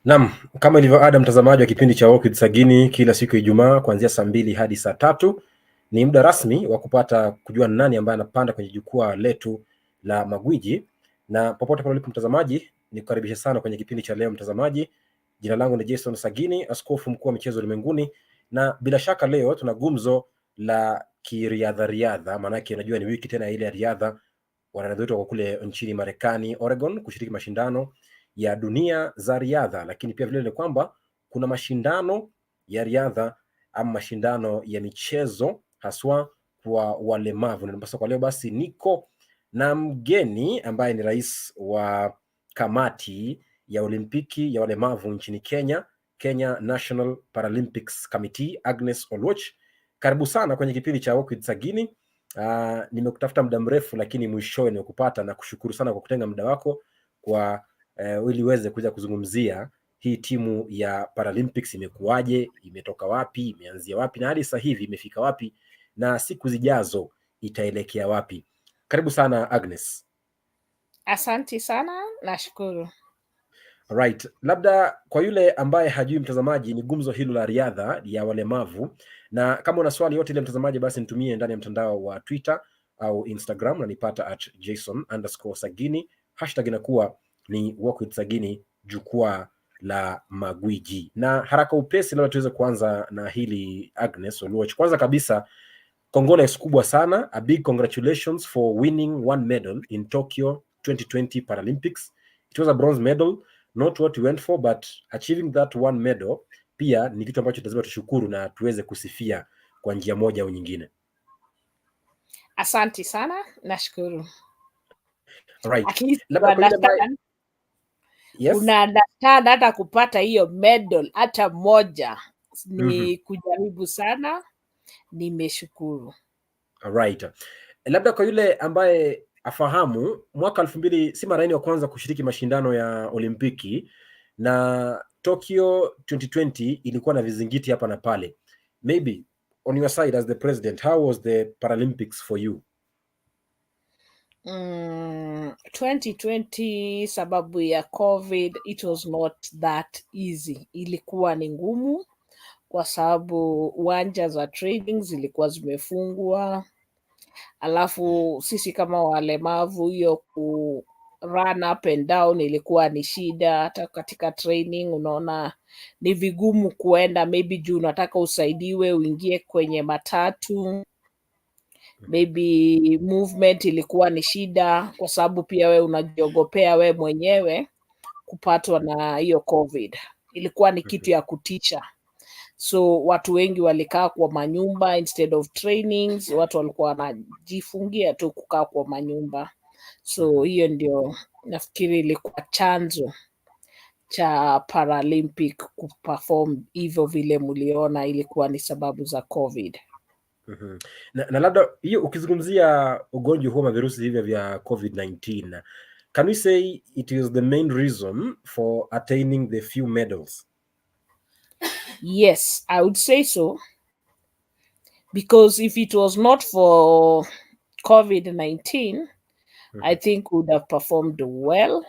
Naam, kama ilivyo ada mtazamaji wa kipindi cha Walk with Sagini kila siku ya Ijumaa kuanzia saa 2 hadi saa 3 ni muda rasmi wa kupata kujua nani ambaye anapanda kwenye jukwaa letu la magwiji. Na popote pale ulipo mtazamaji, nikukaribisha sana kwenye kipindi cha leo mtazamaji. Jina langu ni Jason Sagini, askofu mkuu wa michezo ulimwenguni, na bila shaka leo tuna gumzo la riadha, maana yake unajua ni wiki tena ile ya riadha. Wanariadha wetu wako kule nchini Marekani, Oregon, kushiriki mashindano ya dunia za riadha, lakini pia vile kwamba kuna mashindano ya riadha ama mashindano ya michezo haswa kwa walemavu. Na kwa leo basi niko na mgeni ambaye ni rais wa kamati ya Olimpiki ya walemavu nchini Kenya, Kenya National Paralympics Committee, Agnes Oluoch. Karibu sana kwenye kipindi cha Walk with Sagini. Nimekutafuta muda mrefu lakini mwishowe nimekupata, na kushukuru sana kwa kutenga muda wako kwa ili uweze kuja kuzungumzia hii timu ya Paralympics imekuwaje, imetoka wapi, imeanzia wapi, na hadi sasa hivi imefika wapi, na siku zijazo itaelekea wapi. Karibu sana Agnes. Asante sana, nashukuru. Right. Labda kwa yule ambaye hajui mtazamaji, ni gumzo hilo la riadha ya walemavu, na kama una swali yote ile mtazamaji, basi nitumie ndani ya mtandao wa Twitter au Instagram, na nipata @Jason_Sagini. Hashtag inakuwa ni Walk with Sagini, jukwaa la magwiji. Na haraka upesi labda tuweze kuanza na hili Agnes Oluoch. Kwanza kabisa, congrats kubwa sana, a big congratulations for winning one medal in Tokyo 2020 Paralympics. It was a bronze medal, not what you went for, but achieving that one medal pia ni kitu ambacho lazima tushukuru na tuweze kusifia kwa njia moja au nyingine. Asante sana, nashukuru. Right. Understand hata kupata hiyo medal hata moja ni kujaribu sana, nimeshukuru. Right. Labda kwa yule ambaye afahamu, mwaka 2000 si mara ya kwanza kushiriki mashindano ya Olimpiki, na Tokyo 2020 ilikuwa na vizingiti hapa na pale. Maybe on your side as the president, how was the Paralympics for you? 2020 sababu ya COVID, it was not that easy. Ilikuwa ni ngumu kwa sababu uwanja za training zilikuwa zimefungwa, alafu sisi kama walemavu hiyo ku run up and down ilikuwa ni shida. Hata katika training unaona ni vigumu kuenda, maybe juu unataka usaidiwe uingie kwenye matatu, maybe movement ilikuwa ni shida kwa sababu pia we unajiogopea we mwenyewe kupatwa na hiyo COVID. Ilikuwa ni kitu ya kutisha. So watu wengi walikaa kwa manyumba instead of trainings, watu walikuwa wanajifungia tu kukaa kwa manyumba. So hiyo ndio nafikiri ilikuwa chanzo cha Paralympic kuperform hivyo vile mliona, ilikuwa ni sababu za COVID. Na labda hiyo ukizungumzia ugonjwa huo, virusi hivyo vya COVID-19, can we say it is the main reason for attaining the few medals? Yes, I would say so. Because if it was not for COVID-19, I think we would have performed well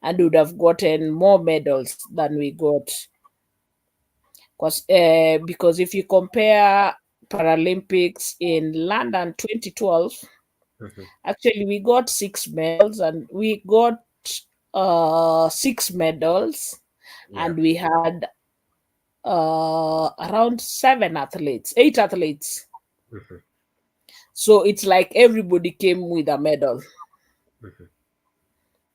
and would have gotten more medals than we got. Because if you compare Paralympics in London 2012, actually we got 6 medals and we got 6 medals, and we had around 8 athletes. So it's like everybody came with a medal.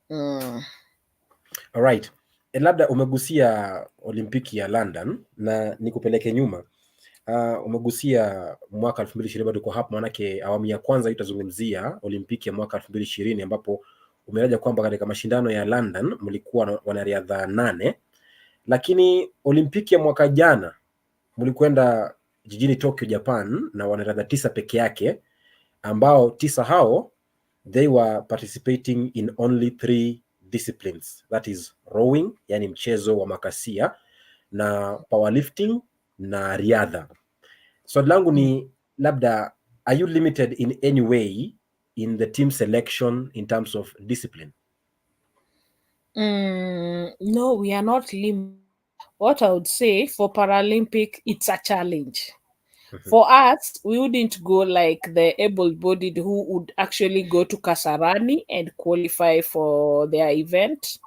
All right. Labda umegusia Olimpiki ya London, na nikupeleke nyuma. Umegusia mwaka 2020, bado kwa hapo, manake awamu ya kwanza itazungumzia Olimpiki ya mwaka 2020 ambapo umelaja kwamba katika mashindano ya London mlikuwa wanariadha 8, lakini Olimpiki ya mwaka jana mlikwenda jijini Tokyo, Japan, na wanariadha 9 peke yake, ambao 9 hao they were participating in only 3 disciplines, that is rowing, yani mchezo wa makasia, na powerlifting na riadha. Swali langu ni labda, are you limited in any way in the team selection in terms of discipline? No, we are not limited. What I would say for Paralympic, it's a challenge. For us, we wouldn't go like the able-bodied who would actually go to Kasarani and qualify for their event.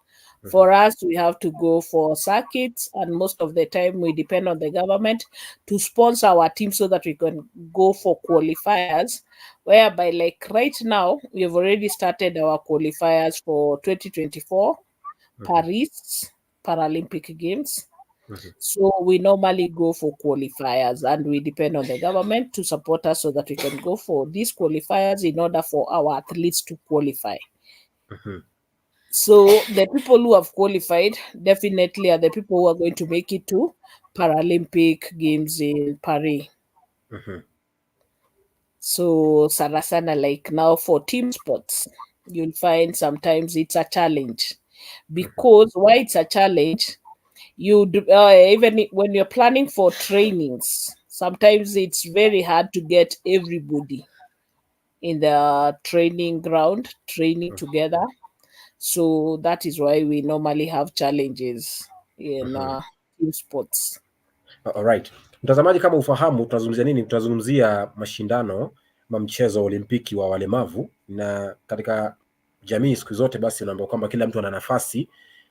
For us, we have to go for circuits, and most of the time we depend on the government to sponsor our team so that we can go for qualifiers. Whereby, like right now, we have already started our qualifiers for 2024 Paris Paralympic Games. So we normally go for qualifiers and we depend on the government to support us so that we can go for these qualifiers in order for our athletes to qualify. So the people who have qualified definitely are the people who are going to make it to Paralympic Games in Paris. So sana like now for team sports, you'll find sometimes it's a challenge. Because why it's a challenge, even when you're planning for trainings, sometimes it's very hard to get everybody in the training ground training together. So that is why we normally have challenges in team sports. Alright. Mtazamaji, kama ufahamu tutazungumzia nini? Tutazungumzia mashindano ama mchezo wa Olimpiki wa walemavu, na katika jamii siku zote basi unaambiwa kwamba kila mtu ana nafasi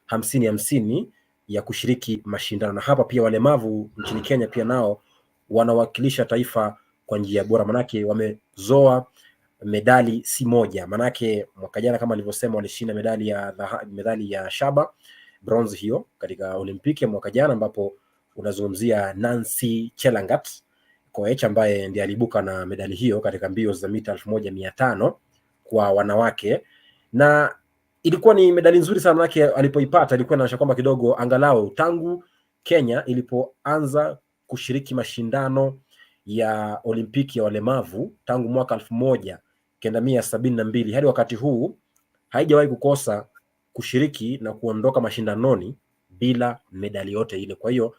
50-50 ya kushiriki mashindano, na hapa pia walemavu nchini Kenya pia nao wanawakilisha taifa kwa njia bora, manake wamezoa medali si moja. Manake mwaka jana kama alivyosema walishinda medali ya shaba, bronze hiyo katika Olimpiki ya mwaka jana, ambapo unazungumzia Nancy Chelangat Koech ambaye ndiye alibuka na medali hiyo katika mbio za mita 1500 kwa wanawake, na ilikuwa ni medali nzuri sana yake. Alipoipata ilikuwa inaonyesha kwamba kidogo angalau tangu Kenya ilipoanza kushiriki mashindano ya Olimpiki ya walemavu tangu mwaka 1972 hadi wakati huu haijawahi kukosa kushiriki na kuondoka mashindanoni bila medali yote ile. Kwa hiyo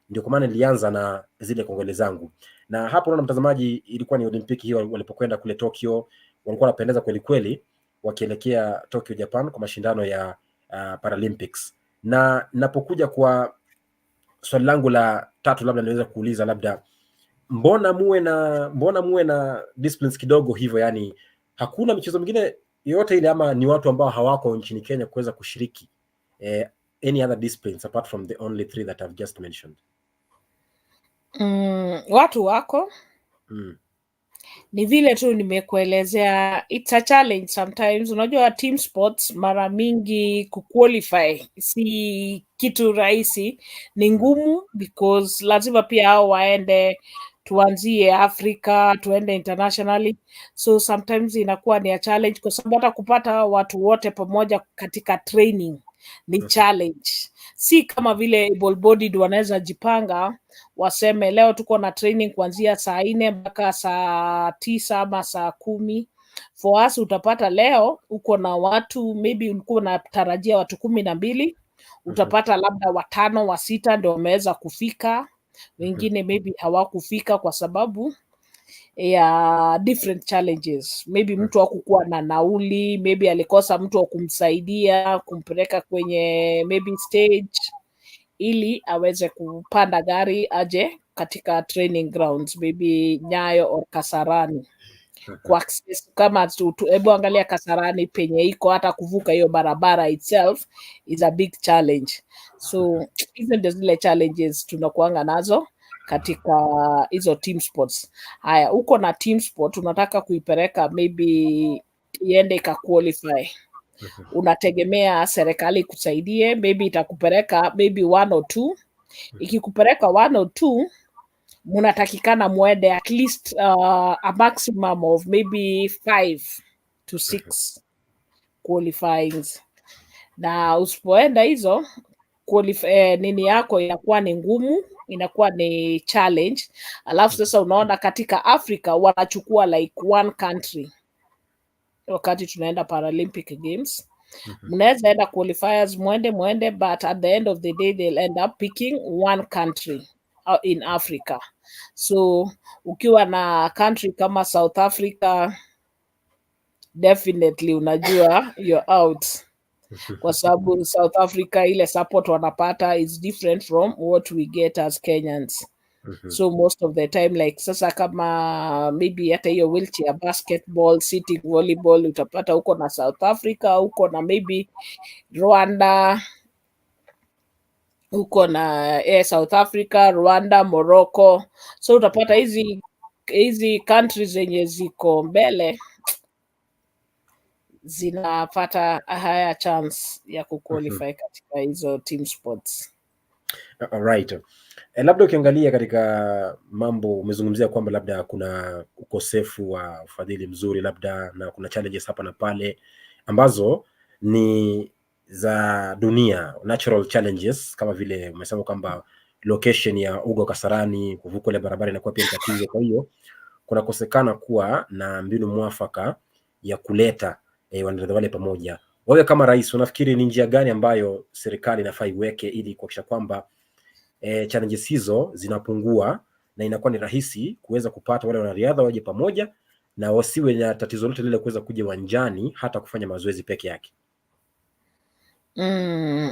ndio kwa maana nilianza na zile kongole zangu, na hapo unaona mtazamaji, ilikuwa ni Olimpiki hiyo walipokwenda kule Tokyo, walikuwa wanapendeza kweli kweli wakielekea Tokyo Japan kwa mashindano ya Paralympics. Na napokuja kwa swali langu la tatu, labda niweza kuuliza labda mbona muwe na disciplines kidogo hivyo, yani hakuna michezo mingine yote ile, ama ni watu ambao hawako nchini Kenya kuweza kushiriki any other disciplines apart from the only three that I've just mentioned? Watu wako ni vile tu nimekuelezea, it's a challenge sometimes. Unajua team sports mara mingi kuqualify si kitu rahisi, ni ngumu, because lazima pia hao waende, tuanzie Afrika tuende internationally, so sometimes inakuwa ni a challenge, kwa sababu hata kupata watu wote pamoja katika training ni challenge. Si kama vile able bodied wanaweza jipanga waseme leo tuko na training kuanzia saa 4 mpaka saa 9 ama saa 10. For us utapata leo uko na watu, maybe ulikuwa unatarajia watu 12, utapata labda 5 wa 6 ndio wameweza kufika, wengine maybe hawakufika kwa sababu ya different challenges. Maybe mtu hakukuwa na nauli, maybe alikosa mtu wa kumsaidia kumpeleka kwenye maybe stage ili aweze kupanda gari aje katika training grounds, maybe Nyayo or Kasarani. Kwa access, kama hebu angalia Kasarani penye iko, hata kuvuka hiyo barabara itself is a big challenge. So hizo ndio zile challenges tunakuanga nazo katika hizo team sports. Haya, uko na team sport unataka kuipeleka maybe iende ikaqualify, unategemea serikali kusaidie, maybe itakupeleka maybe 1 or 2. Ikikupeleka 1 or 2, munatakikana muende at least a maximum of maybe 5 to 6 qualifyings, na usipoenda hizo nini yako inakuwa ni ngumu, inakuwa ni challenge. Alafu sasa unaona katika Africa wanachukua like 1 country wakati tunaenda Paralympic Games. Mnaweza enda qualifiers muende, but at the end of the day they'll end up picking 1 country in Africa. So ukiwa na country kama South Africa, definitely unajua you're out. kwa sababu South Africa ile support wanapata is different from what we get as Kenyans. So most of the time like sasa kama maybe hata hiyo wheelchair basketball, sitting volleyball utapata huko na South Africa, huko na maybe Rwanda, huko na South Africa, Rwanda, Morocco. So utapata hizi countries zenye ziko mbele zinapata a higher chance ya kuqualify katika hizo team sports. Alright. Labda ukiangalia katika mambo umezungumzia kwamba labda kuna ukosefu wa ufadhili mzuri labda na kuna challenges hapa na pale ambazo ni za dunia, natural challenges, kama vile umesema kwamba location ya uga Kasarani, kuvuka ile barabara inakuwa pia tatizo. Kwa hiyo kunakosekana kuwa na mbinu mwafaka ya kuleta wanariadha wale pamoja. Wewe kama rais unafikiri ni njia gani ambayo serikali inafaa iweke ili kuhakikisha kwamba challenges hizo zinapungua na inakuwa ni rahisi kuweza kupata wale wanariadha waje pamoja na wasiwe na tatizo lote lile kuweza kuja uwanjani hata kufanya mazoezi peke yake?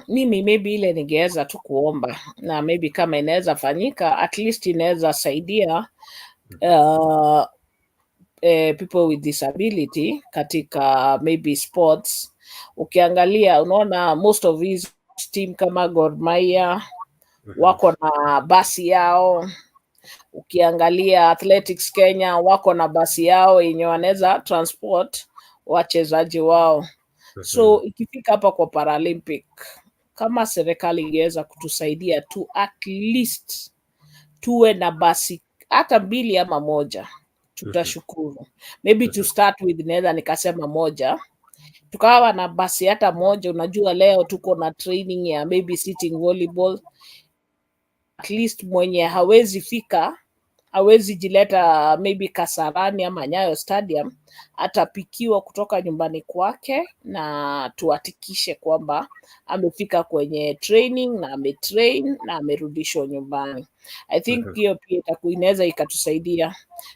Mimi maybe ile ningeweza tu kuomba na maybe kama inaweza fanyika at least inaweza saidia people with disability katika maybe sports. Ukiangalia unaona most of these team kama Gor Mahia wako na basi yao. Ukiangalia Athletics Kenya wako na basi yao yenye wanaweza transport wachezaji wao. So ikifika hapa kwa Paralympic, kama serikali ingeweza kutusaidia tu at least tuwe na basi hata 2 ama 1, tutashukuru. Maybe to start with naweza nikasema 1, tukawa na basi hata 1. Unajua leo tuko na training ya maybe sitting volleyball, at least mwenye hawezi fika, hawezi jileta maybe Kasarani ama Nyayo Stadium, atapikiwa kutoka nyumbani kwake na tuhakikishe kwamba amefika kwenye training na ametrain na amerudishwa nyumbani. I think hiyo pia inaweza ikatusaidia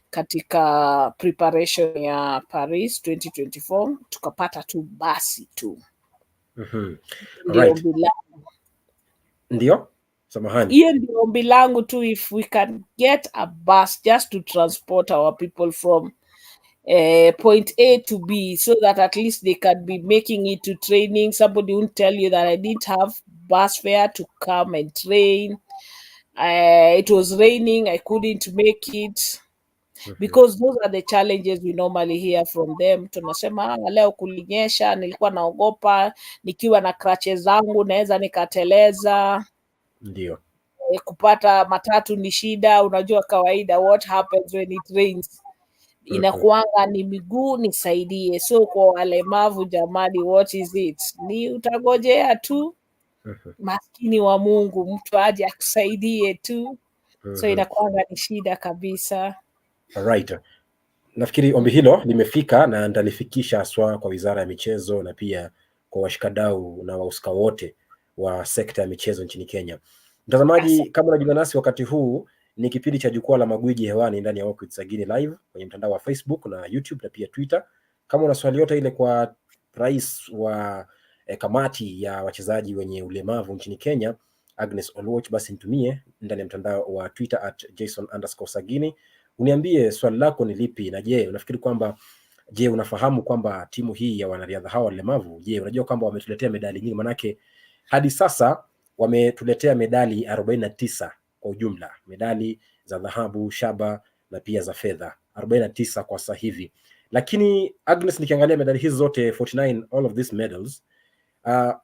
katika preparation ya Paris 2024 tukapata tu basi tu. Right. Ndio? Samahani. Hiyo ndio ombi langu tu, if we can get a bus just to transport our people from point A to B so that at least they can be making it to training. Somebody won't tell you that I didn't have bus fare to come and train. It was raining, I couldn't make it. Because those are the challenges we normally hear from them. Tunasema leo kulinyesha, nilikuwa naogopa, nikiwa na crutches zangu naweza nikateleza. Ndio. Kupata matatu ni shida. Unajua kawaida what happens when it rains, inakuanga ni miguu nisaidie. So kwa walemavu jamani, what is it? Ni utagojea tu maskini wa Mungu, mtu aje akusaidie tu. So inakuanga ni shida kabisa. Alright. Nafikiri ombi hilo limefika na ndalifikisha haswa kwa Wizara ya Michezo na pia kwa washikadau na wahusika wote wa sekta ya michezo nchini Kenya. Mtazamaji, kama unajiunga nasi wakati huu, ni kipindi cha Jukwaa la Magwiji hewani ndani ya WALKWITHSAGINI live kwenye mtandao wa Facebook na YouTube na pia Twitter. Kama una swali yote ile kwa rais wa kamati ya wachezaji wenye ulemavu nchini Kenya, Agnes Oluoch, basi nitumie ndani ya mtandao wa Twitter @Jason_Sagini. Uniambie swali lako ni lipi, na unafikiri kwamba unafahamu kwamba timu hii ya wanariadha hawa walemavu, unajua kwamba wametuletea medali nyingi? Manake hadi sasa wametuletea medali 49 kwa ujumla, medali za dhahabu, shaba na pia za fedha, 49 kwa sasa hivi. Lakini Agnes, nikiangalia medali hizi zote 49, all of these medals,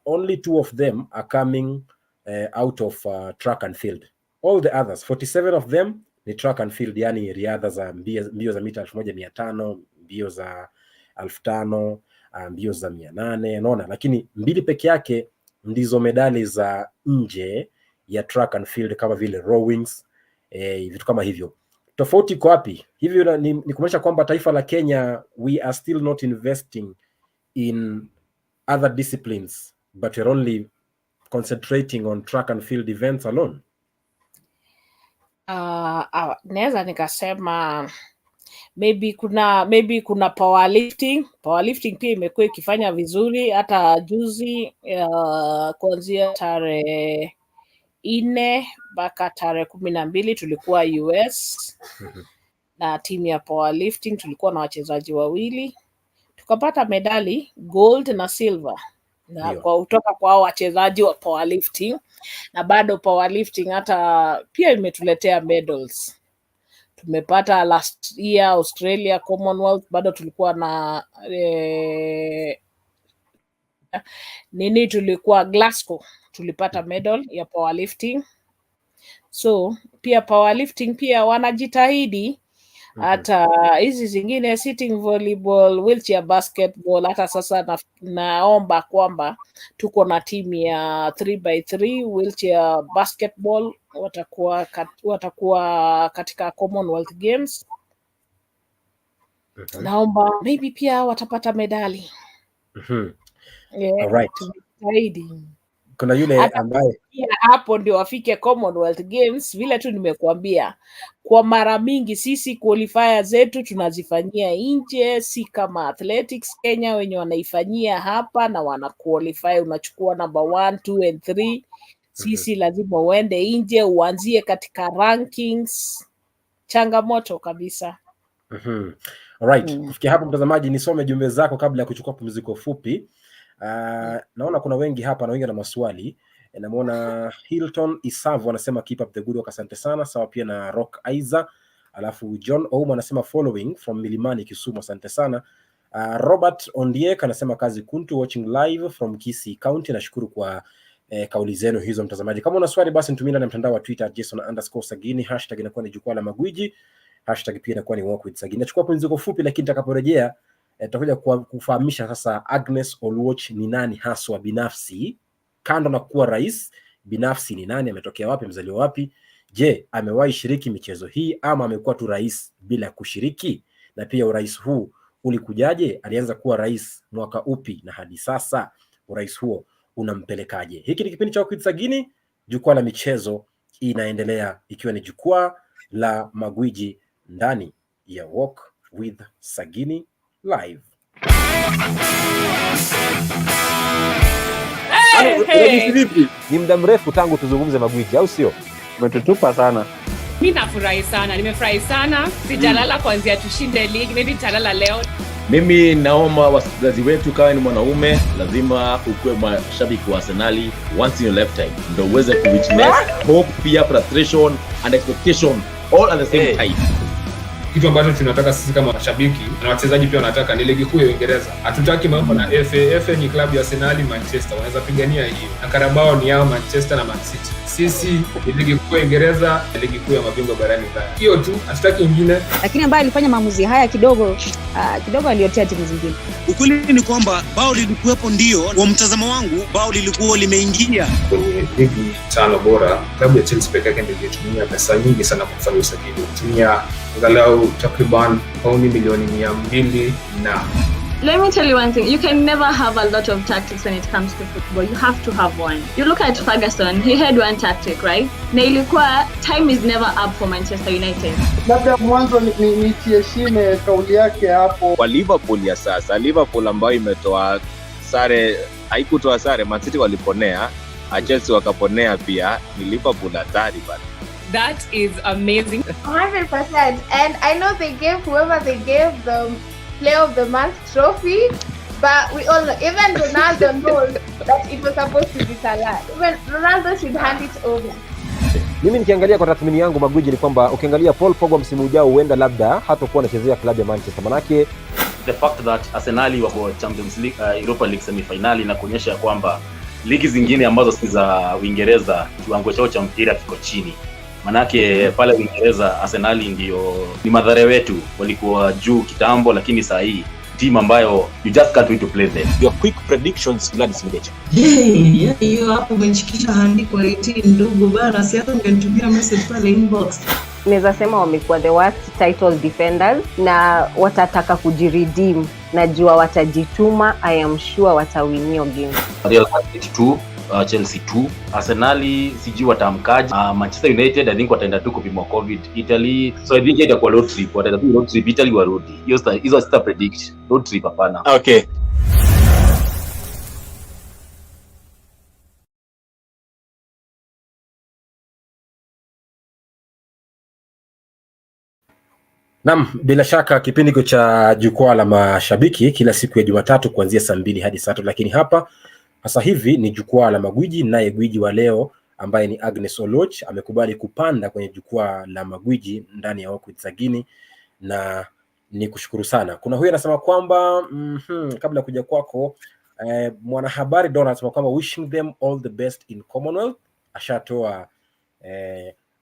only 2 of them are coming out of track and field. All the others 47 of them ni track and field, yani riadha za mbio za mita 1500, mbio za 5000, mbio za 800, unaona. Lakini 2 peke yake ndizo medali za nje ya track and field, kama vile rowings, vitu kama hivyo. Tofauti kwa wapi? Hivyo ni kumaanisha kwamba taifa la Kenya, we are still not investing in other disciplines, but we're only concentrating on track and field events alone. Naweza nikasema maybe kuna powerlifting pia imekuwa ikifanya vizuri. Hata juzi kuanzia tarehe 4 mpaka tarehe 12 tulikuwa US na timu ya powerlifting, tulikuwa na wachezaji 2 tukapata medali gold na silver na kutoka kwa wachezaji wa powerlifting, na bado powerlifting hata pia imetuletea medals. Tumepata last year Australia Commonwealth, bado tulikuwa na tulikuwa Glasgow, tulipata medal ya powerlifting. So pia powerlifting pia wanajitahidi. Hata hizi zingine sitting volleyball, wheelchair basketball, hata sasa naomba kwamba tuko na timu ya 3x3 wheelchair basketball watakuwa katika Commonwealth Games. Naomba maybe pia watapata medali. Alright. Kuna yule ambaye hapo ndio wafike Commonwealth Games. Vile tu nimekuambia, kwa mara mingi sisi qualifier zetu tunazifanyia nje, si kama athletics Kenya wenye wanaifanyia hapa na wana qualify, unachukua number 1, 2 and 3. Sisi lazima uende nje, uanzie katika rankings. Changamoto kabisa. Alright. Kufikia hapo mtazamaji, nisome jumbe zako kabla ya kuchukua pumziko fupi. Naona kuna wengi hapa na wengi na maswali. Namuona Hilton Isavu anasema keep up the good work, asante sana. Sawa pia na Rock Aiza. Alafu John Ouma anasema following from Milimani Kisumu, asante sana. Robert Ondiek anasema kazi kuntu watching live from Kisii County. Nashukuru kwa kauli zenu hizo mtazamaji. Kama una swali basi nitumie na mtandao wa Twitter @Jason_Sagini, hashtag inakuwa ni jukwaa la magwiji, hashtag pia inakuwa ni WALKWITHSAGINI. Nachukua pumziko fupi, lakini nitakaporejea tutakuja kufahamisha sasa Agnes Oluoch ni nani haswa binafsi, kando na kuwa rais binafsi ni nani, ametokea wapi, mzaliwa wapi, je amewahi shiriki michezo hii ama amekuwa tu rais bila kushiriki, na pia urais huu ulikujaje, alianza kuwa rais mwaka upi na hadi sasa urais huo unampelekaje. Hiki ni kipindi cha WALKWITHSAGINI, jukwaa la michezo inaendelea, ikiwa ni jukwaa la magwiji ndani ya Walk with Sagini live. Ni muda mrefu tangu tuzungumze magwiji, au sio? Umetutupa sana. Mimi nafurahi sana, nimefurahi sana. Sijalala kuanzia tushinde league, maybe nitalala leo. Mimi naomba wasikilizaji wetu, kama ni mwanaume lazima ukuwe mashabiki wa Arsenal once in your lifetime, ndio uweze kuwitness hope, fear, frustration and expectation all at the same time. Kitu ambacho tunataka sisi kama mashabiki na wachezaji pia wanataka ni ligi kuu ya Uingereza. Hatutaki mambo na FA. FA ni klabu ya Arsenal, Manchester wanaweza pigania hiyo, na Carabao ni yao Manchester na Man City. Sisi ni ligi kuu ya Uingereza, ligi kuu ya mabingwa barani Ulaya. Hiyo tu, hatutaki nyingine. Lakini ambaye alifanya maamuzi haya kidogo aliotea timu zingine. Ukweli ni kwamba bao lilikuwepo, ndio kwa mtazamo wangu bao lilikuwa limeingia kwenye ligi 5 bora. Klabu ya Chelsea pekee yake ndio ilitumia pesa nyingi sana kufanya usajili, tumia angalau takriban paundi milioni 200 na. Let me tell you one thing, you can never have a lot of tactics when it comes to football. You have to have one. You look at Ferguson, he had one tactic, right? Na ilikuwa time is never up for Manchester United. Labda mwanzo ni heshima kauli yake hapo. Kwa Liverpool ya sasa, Liverpool ambayo imetoa sare, haikutoa sare, Man City waliponea, Chelsea wakaponea pia, ni Liverpool hatari bana. That is amazing. 100%. And I know they gave whoever they gave the Player of the Month trophy, but we all know, even Ronaldo knows that it was supposed to be Salah. Even Ronaldo should hand it over. Mimi nikiangalia kwa tathmini yangu magwiji ni kwamba ukiangalia Paul Pogba msimu ujao huenda labda hatakuwa anachezea klabu ya Manchester, manake the fact that Arsenal wako Champions League, Europa League semi-finali na kuonyesha kwamba ligi zingine ambazo si za Uingereza kiwango chao cha mpira kiko chini. Manake pale Uingereza Arsenal ndio ni madhara wetu, walikuwa juu kitambo, lakini sasa hii team ambayo you just can't wait to play them. Your quick predictions, Gladys Mgecha. Hiyo hapo umenichikisha handiko la team ndugu bana, si hata ungenitumia message pale inbox. Naweza sema wamekuwa the worst title defenders na watataka kujiredeem. Najua watajituma, I am sure watawin hiyo game. Real Madrid 2, Chelsea 2. Arsenali sijui watamkaje. Manchester United I think wataenda tu kupimwa COVID Italy, so I think itakuwa road trip, wataenda tu road trip Italy warudi. Hizo sita predict road trip, hapana. Okay. Naam, bila shaka kipindi cha jukwaa la mashabiki kila siku ya Jumatatu kuanzia saa 2 hadi saa 3, lakini hapa sasa hivi ni jukwaa la magwiji, naye gwiji wa leo ambaye ni Agnes Oluoch amekubali kupanda kwenye jukwaa la magwiji ndani ya WALKWITHSAGINI, na ni kushukuru sana. Kuna huyu anasema kwamba kabla kuja kwako mwanahabari Donald anasema kwamba wishing them all the best in Commonwealth. Ashatoa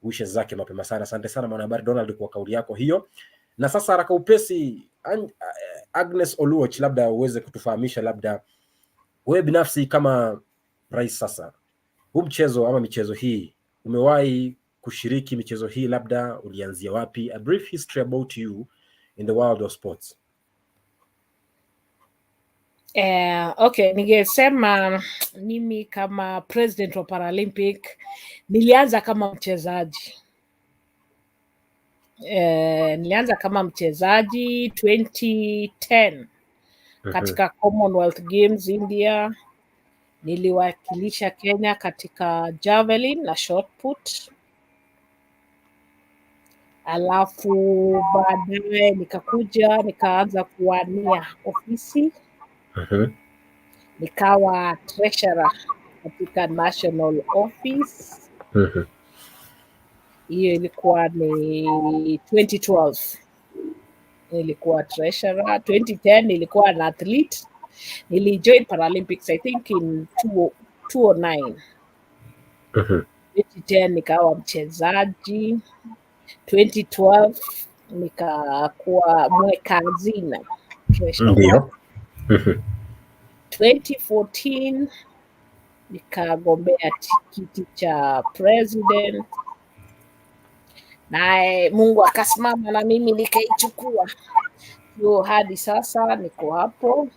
wishes zake mapema sana. Asante sana mwanahabari Donald kwa kauli yako hiyo. Na sasa haraka upesi, Agnes Oluoch, labda uweze kutufahamisha, labda wewe binafsi kama rais sasa, huu mchezo ama michezo hii, umewahi kushiriki michezo hii, labda ulianzia wapi? A brief history about you in the world of sports. Okay, ningesema mimi kama president wa Paralympic nilianza kama mchezaji. Nilianza kama mchezaji 2010 katika Commonwealth Games India. Niliwakilisha Kenya katika javelin na shot put. Alafu baadaye nikakuja nikaanza kuwania ofisi. Nikawa treasurer katika national office. Hiyo ilikuwa ni 2012. Nilikuwa treasurer. 2010 nilikuwa an athlete. Nilijoin Paralympics I think in 2009. 2010 nikawa mchezaji. 2012 nikakuwa mweka hazina. Ndio. 2014 nikagombea kiti cha president, naye Mungu akasimama na mimi nikaichukua. So hadi sasa niko hapo,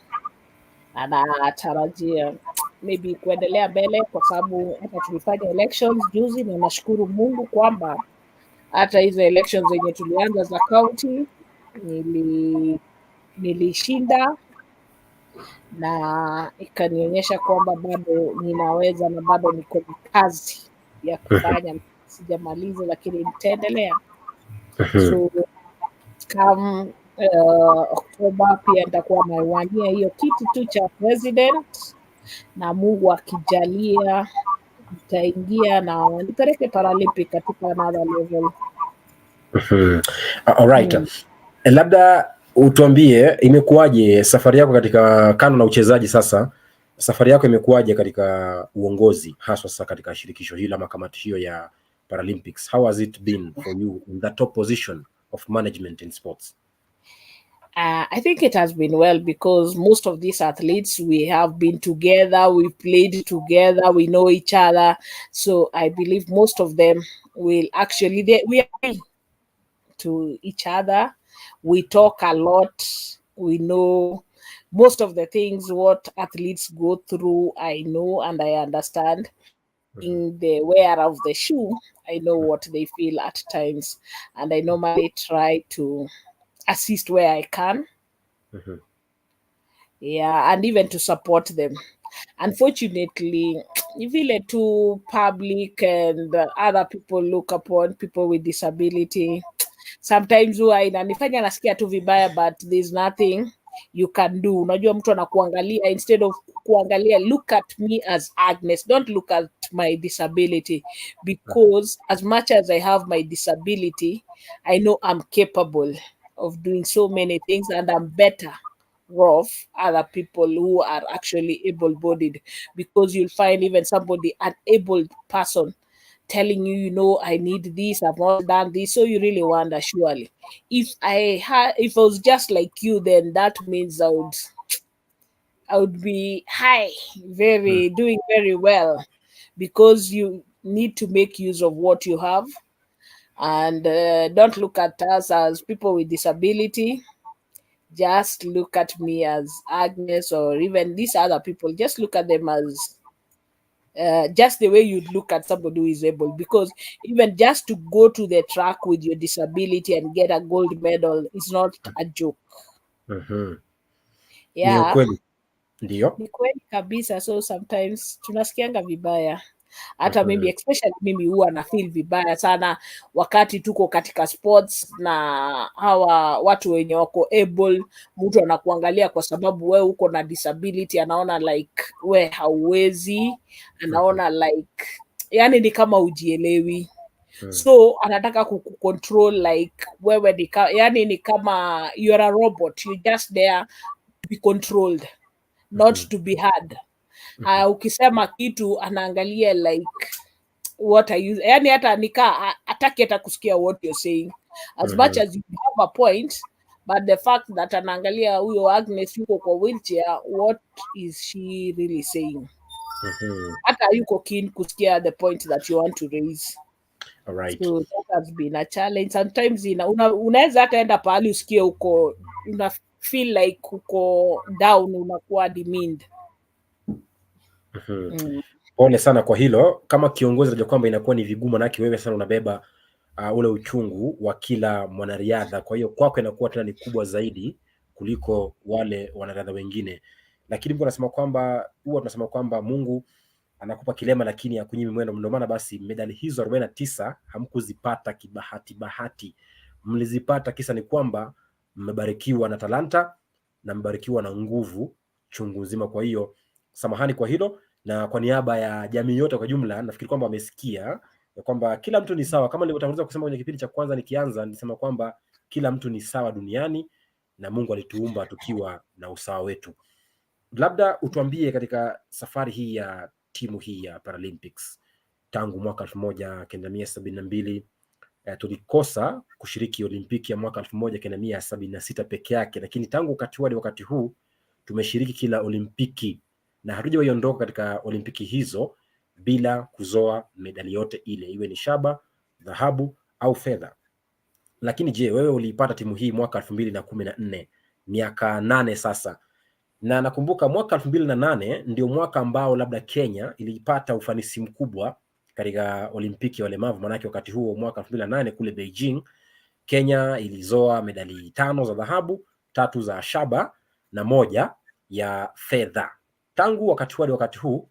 anatarajia maybe kuendelea mbele, kwa sababu hata tulifanya elections juzi, na nashukuru Mungu kwamba hata hizo elections zenye tulianza za county nilishinda, na ikanionyesha kwamba bado ninaweza na bado niko na kazi ya kufanya. Sijamaliza lakini nitaendelea. So kama Oktoba pia nitakuwa nawania hiyo kiti tu cha president, na Mungu akijalia nitaingia na nipeleke Paralympic katika another level. Alright. Labda utuambie imekuwaje safari yako katika kando na uchezaji, sasa safari yako imekuwaje katika uongozi, haswa sasa katika shirikisho hili ama kamati hiyo ya Paralympics? How has it been for you in the top position of management in sports? I think it has been well, because most of these athletes, we have been together, we played together, we know each other. So I believe most of them will actually, we are to each other. We talk a lot. We know most of the things what athletes go through. I know and I understand. In the wear of the shoe, I know what they feel at times, and I normally try to assist where I can. Yeah, and even to support them. Unfortunately, vile to public and other people look upon people with disability, sometimes huwa inanifanya nasikia tu vibaya, but there's nothing you can do. Unajua mtu anakuangalia, instead of kuangalia, look at me as Agnes, don't look at my disability, because as much as I have my disability, I know I'm capable of doing so many things, and I'm better off other people who are actually able-bodied, because you'll find even somebody, an able person, telling you, you know, I need this, I've not done this. So you really wonder, surely, if I was just like you, then that means I would be high, doing very well, because you need to make use of what you have, and don't look at us as people with disability. Just look at me as Agnes, or even these other people. Just look at them as just the way you'd look at somebody who is able, because even just to go to the track with your disability and get a gold medal is not a joke. Ni ukweli. Ndio. Ni kweli kabisa. So sometimes tunasikianga vibaya. Hata mimi especially mimi huwa na feel vibaya sana wakati tuko katika sports na hawa watu wenye wako able, mtu anakuangalia kwa sababu wewe uko na disability, anaona like we hauwezi, anaona like yani ni kama ujielewi. So anataka kucontrol like wewe ni yani ni kama you're a robot, you just there to be controlled, not to be heard. Ukisema kitu anaangalia like what are you, yani hata nika ataki hata kusikia what you're saying as much as you have a point, but the fact that anaangalia huyo Agnes yuko kwa wheelchair, what is she really saying? Hata yuko keen kusikia the point that you want to raise. All right. So that has been a challenge sometimes. Unaweza hata enda pahali usikie uko una feel like uko down, unakuwa demeaned. Pole sana kwa hilo. Kama kiongozi najua kwamba inakuwa ni vigumu, manake wewe sana unabeba ule uchungu wa kila mwanariadha, kwa hiyo kwako inakuwa tena ni kubwa zaidi kuliko wale wanariadha wengine. Lakini Mungu anasema kwamba tunasema kwamba Mungu anakupa kilema lakini hakunyimi mwendo. Ndio maana basi medali hizo 49 hamkuzipata bahati. Mlizipata kisa ni kwamba mmebarikiwa na talanta na mbarikiwa na nguvu chungu nzima. Kwa hiyo samahani kwa hilo, na kwa niaba ya jamii yote kwa jumla nafikiri kwamba wamesikia ya kwamba kila mtu ni sawa. Kama nilivyotangulia kusema kwenye kipindi cha kwanza nikianza, nilisema kwamba kila mtu ni sawa duniani na Mungu alituumba tukiwa na usawa wetu. Labda utuambie katika safari hii ya timu hii ya Paralympics tangu mwaka 1972 tulikosa kushiriki Olimpiki ya mwaka 1976 peke yake, lakini tangu wakati huu tumeshiriki kila Olimpiki na hatujawaiondoka katika Olimpiki hizo bila kuzoa medali yote ile, iwe ni shaba, dhahabu au fedha. Lakini je, wewe uliipata timu hii mwaka 2014, miaka 8 sasa. Na nakumbuka mwaka 2008 ndio mwaka ambao labda Kenya ilipata ufanisi mkubwa katika Olimpiki ya walemavu, manake wakati huo mwaka 2008 kule Beijing Kenya ilizoa medali 5 za dhahabu, 3 za shaba na 1 ya fedha. Tangu wakati huu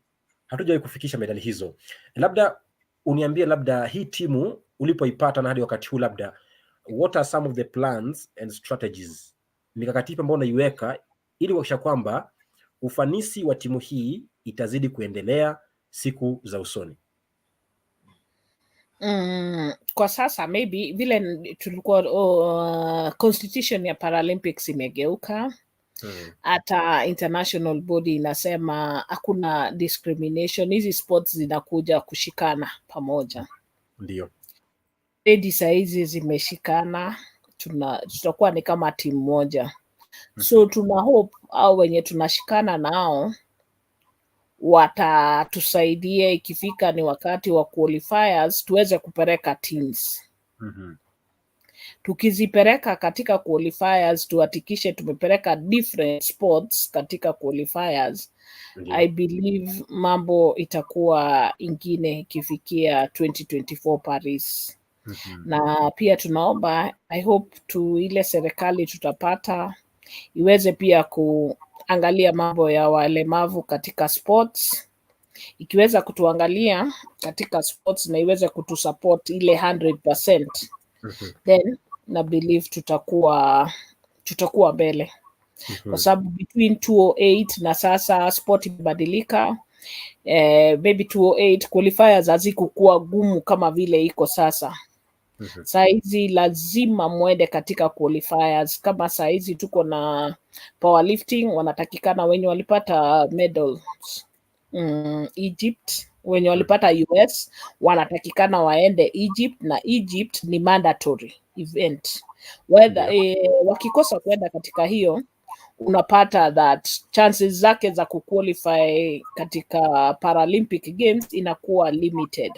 hatujawahi kufikisha medali hizo. Labda uniambie, labda hii timu ulipoipata na hadi wakati huu, labda what are some of the plans and strategies, mikakati ipi ambayo unaiweka ili kuhakikisha kwamba ufanisi wa timu hii itazidi kuendelea siku za usoni? Kwa sasa maybe vile tulikuwa constitution ya Paralympics imegeuka. Hata international body inasema hakuna discrimination, hizi sports zinakuja kushikana pamoja. Ndio. Saa hizi zimeshikana, tutakuwa ni kama timu moja. So tuna hope au wenye tunashikana nao watatusaidia ikifika ni wakati wa qualifiers tuweze kupeleka teams. Tukizipeleka katika qualifiers tuhakikishe tumepeleka different sports katika qualifiers. I believe mambo itakuwa ingine ikifikia 2024 Paris. Na pia tunaomba, I hope ile serikali tutapata iweze pia kuangalia mambo ya walemavu katika sports. Ikiweza kutuangalia katika sports na iweze kutusupport ile 100%, then na believe tutakuwa mbele. Kwa sababu between 2008 na sasa sport imebadilika. Maybe 2008 qualifiers hazikuwa gumu kama vile iko sasa. Saa hizi lazima mwende katika qualifiers. Kama saa hizi tuko na powerlifting, wanatakikana wenye walipata medals Egypt, wenye walipata US wanatakikana waende Egypt, na Egypt ni mandatory event. Whether wakikosa kwenda katika hiyo, unapata that chances zake za kuqualify katika Paralympic Games inakuwa limited.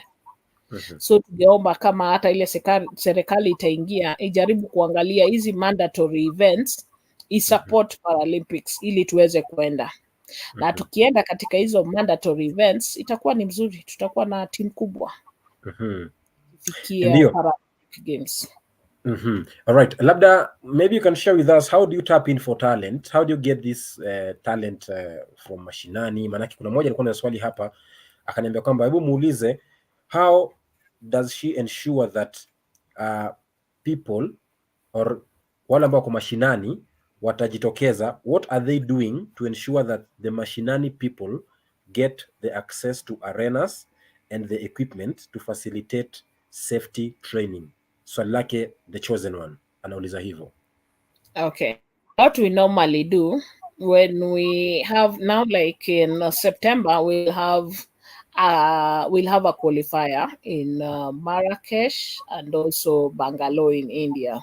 So tungeomba kama hata ile serikali itaingia ijaribu kuangalia hizi mandatory events, isupport Paralympics ili tuweze kwenda. Na tukienda katika hizo mandatory events itakuwa ni mzuri, tutakuwa na timu kubwa fikia Paralympic Games. All right. Labda maybe you can share with us, how do you tap in for talent? How do you get this talent from mashinani? Manake kuna mmoja alikuwa na swali hapa akaniambia kwamba hebu muulize, how does she ensure that people or wale ambao kwa mashinani watajitokeza, what are they doing to ensure that the mashinani people get the access to arenas and the equipment to facilitate safety training? Swali lake the chosen one anauliza hivyo. Okay, what we normally do when we have now, like in September, we'll have a qualifier in Marrakesh and also Bangalore in India.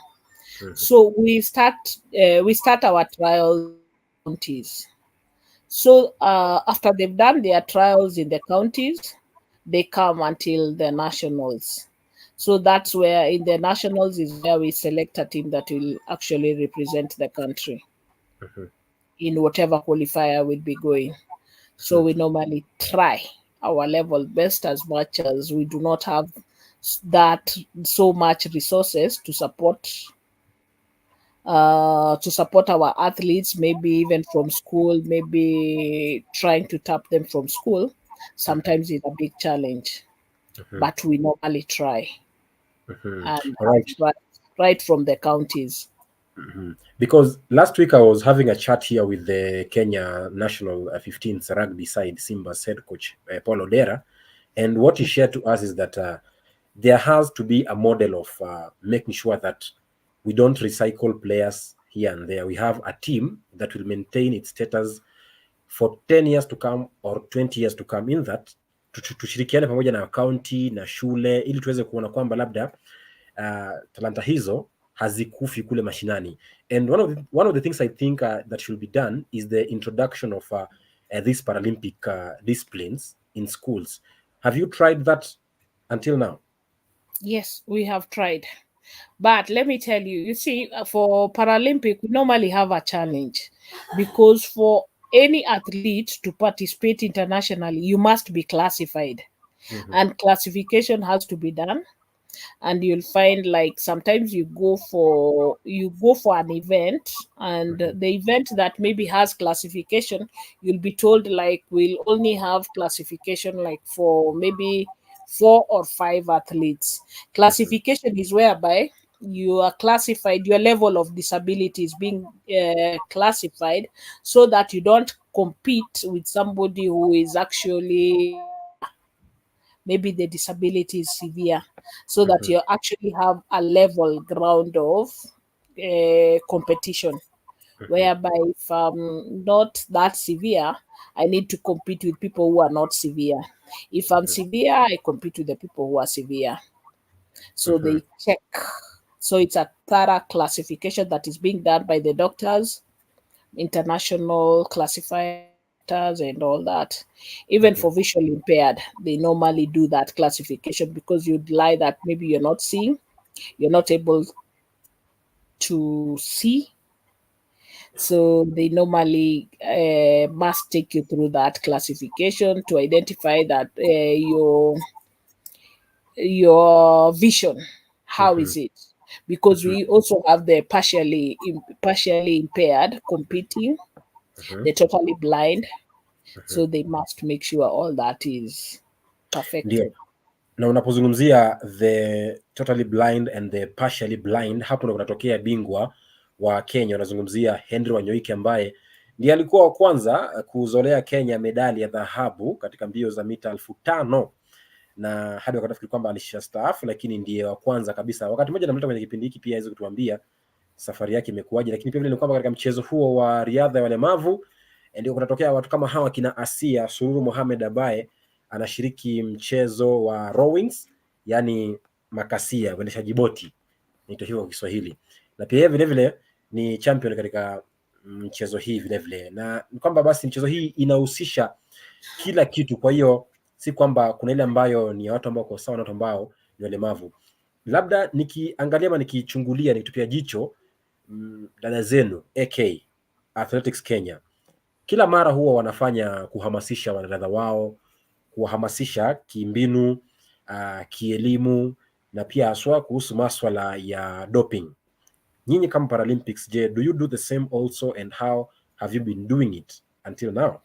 So we start our trials counties. So after they've done their trials in the counties, they come until the nationals. So that's where in the nationals is where we select a team that will actually represent the country in whatever qualifier we'll be going. So we normally try our level best, as much as we do not have that so much resources to support our athletes, maybe even from school, maybe trying to tap them from school. Sometimes it's a big challenge, but we normally try. And right from the counties. Because last week I was having a chat here with the Kenya national 15th rugby side, Simba's head coach, Paul Odera, and what he shared to us is that there has to be a model of making sure that we don't recycle players here and there. We have a team that will maintain its status for 10 years to come or 20 years to come, in that tushirikiane pamoja na county na shule ili tuweze kuona kwamba labda talanta hizo hazikufi kule mashinani. And one of the things I think that should be done is the introduction of these Paralympic disciplines in schools. Have you tried that until now? Yes, we have tried. But let me tell you, you see, for Paralympic, we normally have a challenge, because for any athlete to participate internationally, you must be classified. And classification has to be done. And you'll find, like, sometimes you go for an event, and the event that maybe has classification, you'll be told, like, we'll only have classification like for maybe 4 or 5 athletes. Classification is whereby you are classified, your level of disability is being classified, so that you don't compete with somebody who is actually, maybe the disability is severe, so that you actually have a level ground of competition, whereby if I'm not that severe, I need to compete with people who are not severe. If I'm severe, I compete with the people who are severe. So they check. So it's a thorough classification that is being done by the doctors, international classifiers, and all that. Even for visually impaired, they normally do that classification, because you'd lie that maybe you're not seeing, you're not able to see. So they normally must take you through that classification to identify that your vision, how is it? Because we also have the partially impaired competing, the totally blind. So they must make sure all that is perfected. Na unapozungumzia the totally blind and the partially blind, hapo ndo kunatokea bingwa wa Kenya. Unazungumzia Henry Wanyoike ambaye ndiye alikuwa wa kwanza kuzolea Kenya medali ya dhahabu katika mbio za mita 5,000, na hadi wakati nafikiri kwamba alishastaafu, lakini ndiye wa kwanza kabisa. Wakati mmoja namleta kwenye kipindi hiki pia aweze kutuambia safari yake imekuwaje, lakini pia vile ni kwamba katika mchezo huo wa riadha ya walemavu ndio kunatokea watu kama hawa kina Asia Sururu Mohamed ambaye anashiriki mchezo wa rowings, yani makasia, uendeshaji boti ndio hivyo kwa Kiswahili, na pia vile vile ni champion katika mchezo hii vile vile. Na kwamba basi mchezo hii inahusisha kila kitu, kwa hiyo si kwamba kuna ile ambayo ni watu ambao kwa sawa na watu ambao ni walemavu. Labda nikiangalia ama nikichungulia nikitupia jicho dada zenu AK Athletics Kenya, kila mara huwa wanafanya kuhamasisha wanariadha wao, kuwahamasisha kimbinu, kielimu na pia haswa kuhusu maswala ya doping. Nyinyi kama Paralympics, je, do you do the same also, and how have you been doing it until now?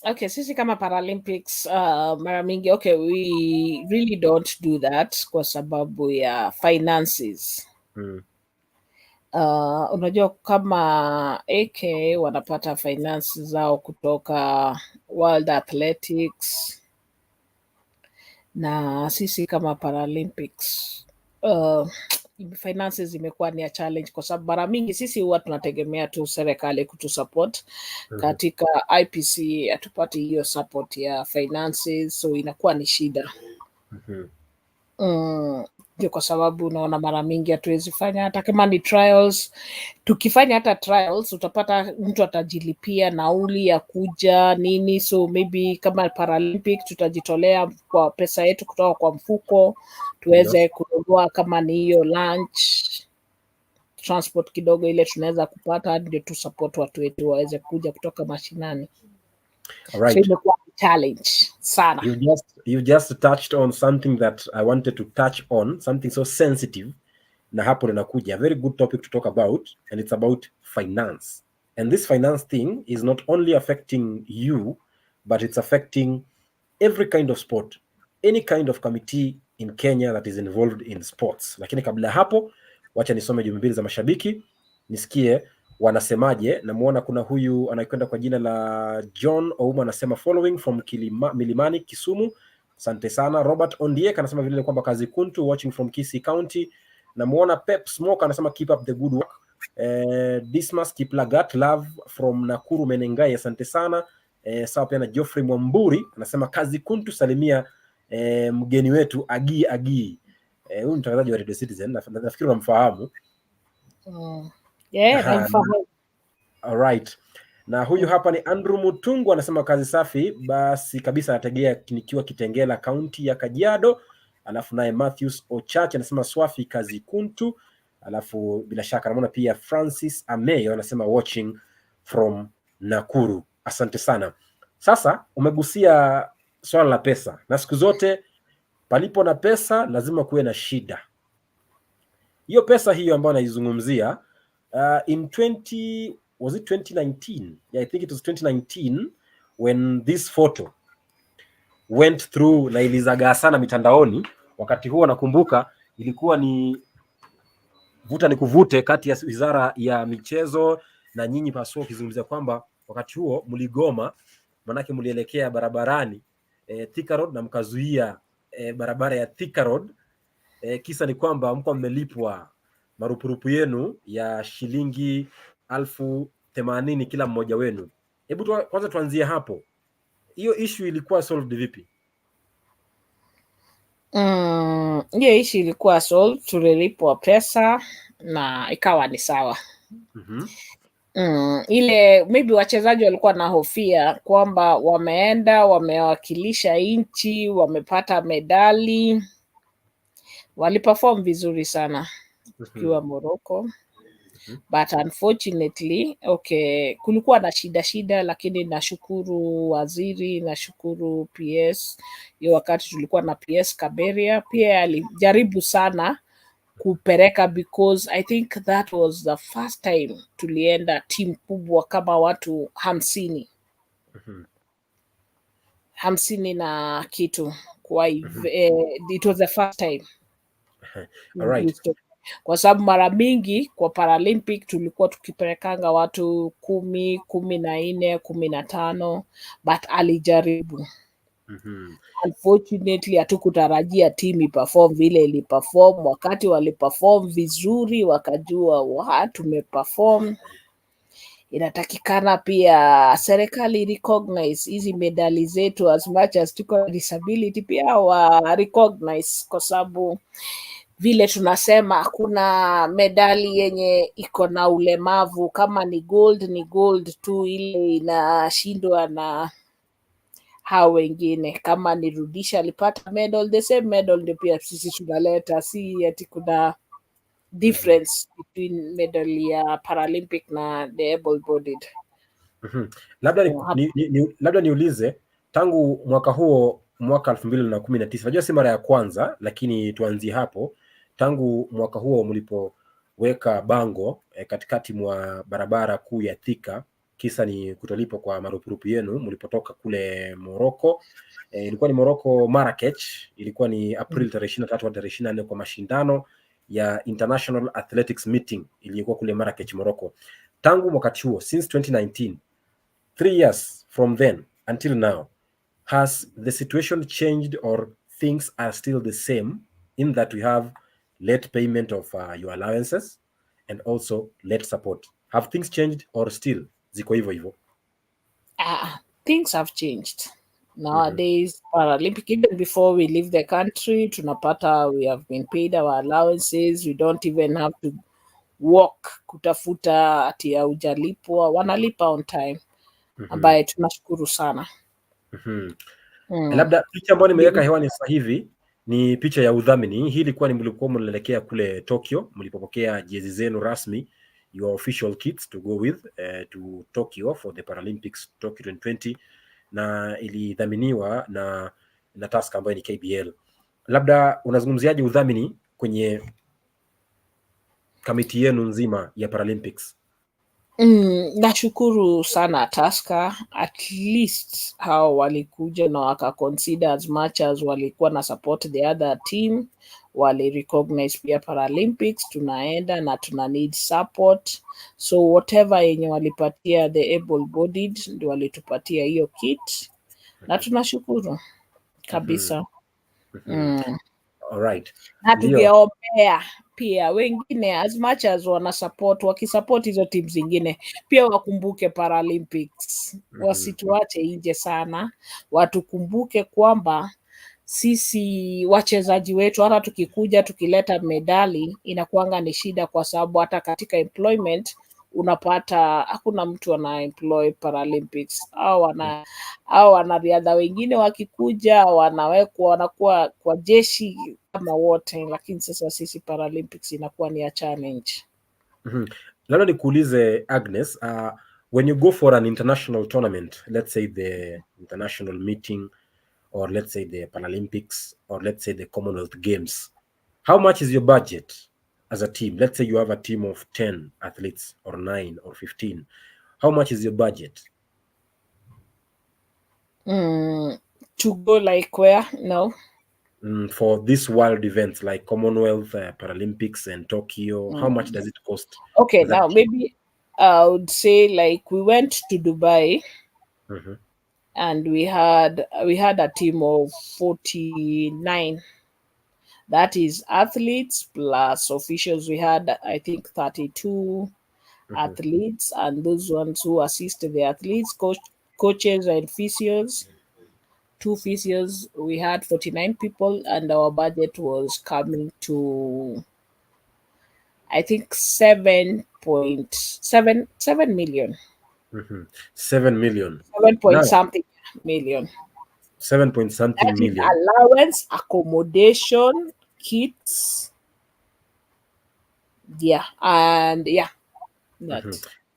Okay, sisi kama Paralympics mara mingi we really don't do that kwa sababu ya finances. Unajua kama AK wanapata finances zao kutoka World Athletics, na sisi kama Paralympics finances imekuwa ni a challenge kwa sababu mara mingi sisi huwa tunategemea tu serikali kutusupport. Katika IPC hatupati hiyo support ya finances, so inakuwa ni shida. Ndio kwa sababu unaona mara mingi hatuwezi fanya hata kama ni trials. Tukifanya hata trials utapata mtu atajilipia nauli ya kuja nini, so maybe kama Paralympic tutajitolea kwa pesa yetu kutoka kwa mfuko tuweze kununua kama ni hiyo lunch, transport kidogo ile tunaweza kupata, ndio tu support watu wetu waweze kuja kutoka mashinani. Alright. So imekuwa challenge sana. You just touched on something that I wanted to touch on, something so sensitive, na hapo linakuja a very good topic to talk about, and it's about finance. And this finance thing is not only affecting you, but it's affecting every kind of sport, any kind of committee in Kenya that is involved in sports. Lakini kabla hapo, wacha nisome jumbe mbili za mashabiki nisikie wanasemaje. Namuona kuna huyu anakwenda kwa jina la John Ouma, anasema following from Milimani, Kisumu. Asante sana. Robert Ondiek anasema vile kwamba kazi kuntu, watching from Kisii County. Namuona Pep Smoke anasema keep up the good work. Dismas Kiplagat love from Nakuru Menengai, asante sana. Sawa pia na Geoffrey Mwamburi anasema kazi kuntu, salimia mgeni wetu Agi. Huyu mtangazaji wa Radio Citizen, nafikiri unamfahamu. Namfahamu. Alright. Na huyu hapa ni Andrew Mutungu anasema kazi safi, basi kabisa anategea nikiwa Kitengela County ya Kajiado. Alafu naye Matthews Ochache anasema swafi kazi kuntu. Alafu bila shaka namuona pia Francis Ameyo anasema watching from Nakuru. Asante sana. Sasa umegusia swala la pesa, na siku zote palipo na pesa lazima kuwe na shida. Hiyo pesa hiyo ambayo naizungumzia in 2019? Yeah, I think it was 2019 when this photo went through na ilizagaa sana mitandaoni. Wakati huo nakumbuka ilikuwa ni vuta ni kuvute kati ya Wizara ya Michezo na nyinyi paswa, ukizungumzia kwamba wakati huo mligoma, manake mlielekea barabarani Thika Road na mkazuia barabara ya Thika Road. Kisa ni kwamba mko mmelipwa marupurupu yenu ya shilingi 80,000 kila mmoja wenu. Hebu kwanza tuanzie hapo. Hiyo issue ilikuwa solved vipi? Hiyo issue ilikuwa solved, tulilipwa pesa na ikawa ni sawa. Ile maybe wachezaji walikuwa na hofia kwamba wameenda wamewakilisha nchi, wamepata medali, waliperform vizuri sana ukiwa Morocco. But unfortunately, kulikuwa na shida, lakini nashukuru waziri, nashukuru PS. Hiyo wakati tulikuwa na PS Kaberia, pia alijaribu sana kupereka, because I think that was the first time tulienda team kubwa kama watu 50 na kitu. Kwa it was the first time. Alright. Kwa sababu mara mingi kwa Paralympic tulikuwa tukiperekanga watu 10, 14, 15, but alijaribu. Unfortunately hatukutarajia team iperform vile iliperform. Wakati waliperform vizuri wakajua tumeperform. Inatakikana pia serikali recognize hizi medali zetu, as much as tuko disability pia wa recognize, kwa sababu vile tunasema kuna medali yenye iko na ulemavu, kama ni gold tu, ile inashindwa na hao wengine. Kama ni Rudisha alipata medal, the same medal ndio pia sisi tunaleta, si ati kuna difference between medal ya Paralympic na the able bodied. Labda niulize, tangu mwaka huo, mwaka 2019, najua si mara ya kwanza, lakini tuanzie hapo. Tangu mwaka huo mlipoweka bango katikati mwa barabara kuu ya Thika, kisa ni kutolipo kwa marupurupu yenu mlipotoka kule Morocco. Ilikuwa ni Morocco, Marrakech. Ilikuwa ni April 23 hadi 24 kwa mashindano ya International Athletics Meeting ilikuwa kule Marrakech, Morocco. Tangu wakati huo, since 2019, 3 years from then until now, has the situation changed or things are still the same, in that we have late payment of your allowances and also late support? Have things changed or still ziko hivyo hivyo? Things have changed. Nowadays, Paralympic, even before we leave the country, tunapata we have been paid our allowances. We don't even have to walk kutafuta ati hujalipwa, wanalipa on time, ambaye tunashukuru sana. Labda picha ambayo nimeweka hewani sasa hivi ni picha ya udhamini. Hii ilikuwa ni mlikuwa mnaelekea kule Tokyo, mlipopokea jezi zenu rasmi, your official kits to go with to Tokyo for the Paralympics Tokyo 2020, na ilidhaminiwa na task ambayo ni KBL. Labda unazungumziaje udhamini kwenye kamiti yenu nzima ya Paralympics? Nashukuru sana Tusker, at least hao walikuja na waka consider as much as walikuwa na support the other team, wali recognize pia Paralympics tunaenda na tuna need support, so whatever yenye walipatia the able bodied ndio walitupatia hiyo kit, na tunashukuru kabisa. Alright. Na tungeombea pia wengine as much as wana support, wakisupport hizo team zingine pia wakumbuke Paralympics, wasituache nje sana, watukumbuke kwamba sisi wachezaji wetu hata tukikuja tukileta medali inakuanga ni shida, kwa sababu hata katika employment unapata hakuna mtu ana employ Paralympics, au wanariadha wengine wakikuja wanawekwa wanakuwa kwa jeshi kama wote, lakini sasa sisi Paralympics inakuwa ni a challenge. Labda nikuulize Agnes, when you go for an international tournament, let's say the international meeting, or let's say the Paralympics, or let's say the Commonwealth Games, how much is your budget as a team? Let's say you have a team of 10 athletes or 9 or 15. How much is your budget? To go like where? No. For this world events like Commonwealth, Paralympics and Tokyo, how much does it cost? Okay, now maybe I would say like we went to Dubai, and we had a team of 49. That is athletes plus officials. We had, I think, 32 athletes, and those ones who assisted the athletes, coaches and physios, 2 physios. We had 49 people, and our budget was coming to, I think, 7 million. 7 million. 7 point something million. 7 point something that million. Allowance, accommodation, kits.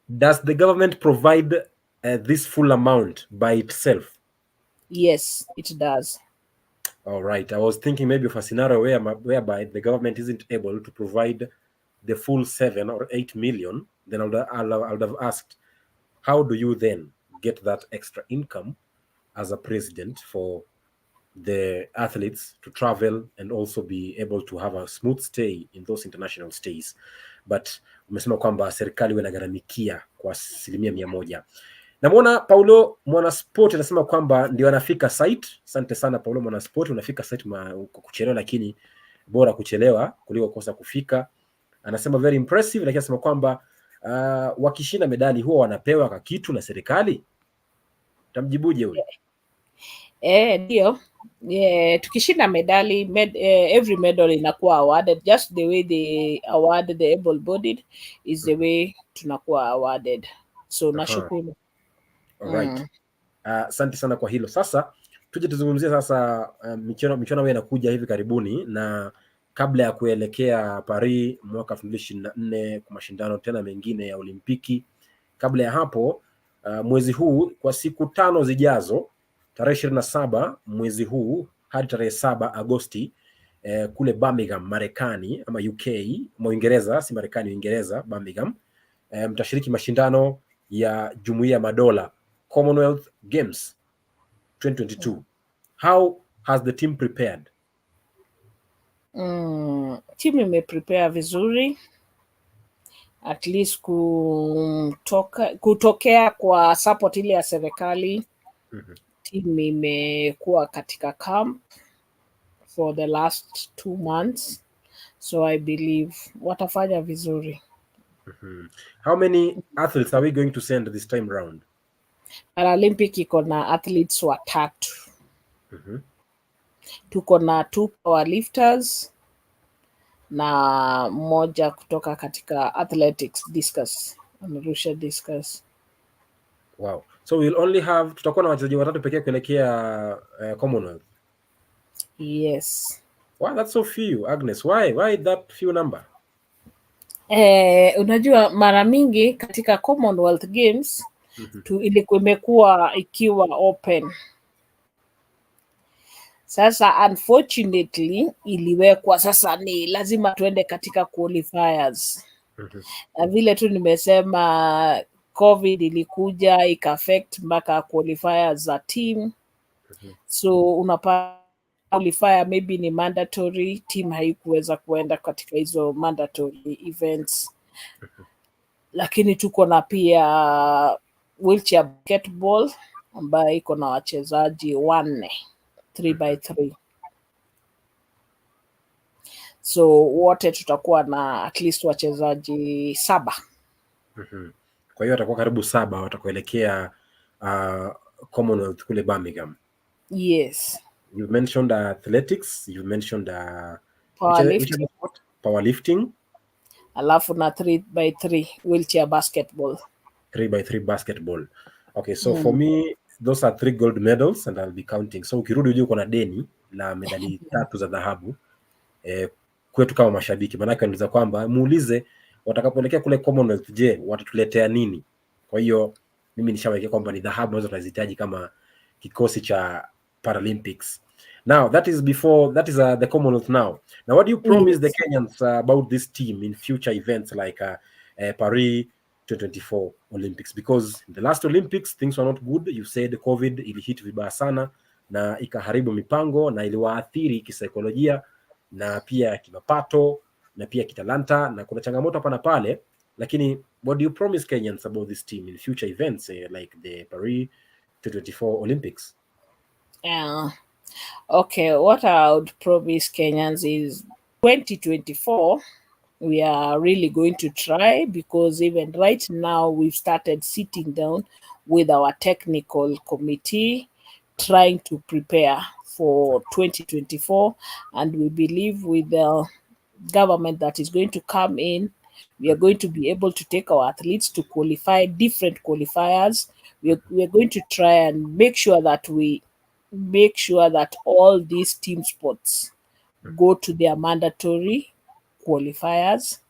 Does the government provide this full amount by itself? Yes, it does. All right. I was thinking maybe of a scenario whereby the government isn't able to provide the full 7 or 8 million. Then I would have asked, how do you then get that extra income as a president for the athletes to travel and also be able to have a smooth stay in those international stays? But umesema kwamba serikali wanagharamikia kwa 100%. Namuona Paulo Mwanasport anasema kwamba ndio anafika site. Asante sana Paulo Mwanasport, unafika site kuchelewa, lakini bora kuchelewa kuliko kosa kufika. Anasema very impressive, lakini anasema kwamba wakishinda medali huwa wanapewa kitu na serikali. Tamjibuje huyo? Ndio. Tukishinda medali, every medal inakuwa awarded just the way they award the able bodied is the way tunakuwa awarded. So nashukuru. Alright. Asante sana kwa hilo. Sasa tuje tuzungumzie sasa michuano ambayo inakuja hivi karibuni, na kabla ya kuelekea Paris mwaka 2024 kwa mashindano tena mengine ya Olimpiki. Kabla ya hapo mwezi huu kwa siku 5 zijazo, tarehe 27 mwezi huu hadi tarehe 7 Agosti kule Birmingham, Marekani ama UK, Uingereza, si Marekani, Uingereza, Birmingham. Mtashiriki mashindano ya Jumuiya ya Madola, Commonwealth Games 2022. How has the team prepared? Team imeprepare vizuri, at least kutokea kwa support ile ya serikali. Team imekuwa katika camp for the last 2 months, so I believe watafanya vizuri. How many athletes are we going to send this time round? Paralympic iko na athletes 3. Tuko na 2 powerlifters na mmoja kutoka katika athletics, discus, anarusha discus. Wow. So we'll only have, tutakuwa na wachezaji 3 pekee kuelekea Commonwealth. Yes. Wow, that's so few. Agnes, why that few number? Unajua mara mingi katika Commonwealth Games ilikuwa imekuwa ikiwa open. Sasa unfortunately iliwekwa sasa ni lazima tuende katika qualifiers. Na vile tu nimesema COVID ilikuja ika-affect mpaka qualifiers za team. So unapata qualifier maybe ni mandatory, team haikuweza kuenda katika hizo mandatory events. Lakini tuko na pia wheelchair basketball ambayo iko na wachezaji 4, 3x3. So wote tutakuwa na at least wachezaji 7. Kwa hiyo watakuwa karibu 7 watakuelekea Commonwealth kule Birmingham. Yes. You mentioned athletics, you mentioned powerlifting. Alafu na 3x3 wheelchair basketball. 3x3 basketball. Okay, so for me those are 3 gold medals and I'll be counting. So ukirudi uje uko na deni la medali 3 za dhahabu kwetu kama mashabiki. Maana yake ndiza kwamba muulize watakapoelekea kule Commonwealth, je, watatuletea nini? Kwa hiyo mimi nishawekea kwamba ni dhahabu ambazo tunazihitaji kama kikosi cha Paralympics. Now that is the Commonwealth now. Now what do you promise the Kenyans about this team in future events like Paris 2024 Olympics? Because in the last Olympics things were not good. You said COVID ilihit vibaya sana na ikaharibu mipango na iliwaathiri kisaikolojia na pia kimapato na pia kitalanta na kuna changamoto hapa na pale, lakini what do you promise Kenyans about this team in future events like the Paris 2024 Olympics? Okay, what I would promise Kenyans is 2024 we are really going to try, because even right now we've started sitting down with our technical committee trying to prepare for 2024, and we believe with the government that is going to come in, we are going to be able to take our athletes to qualify different qualifiers. We are going to try and make sure that all these team sports go to their mandatory qualifiers,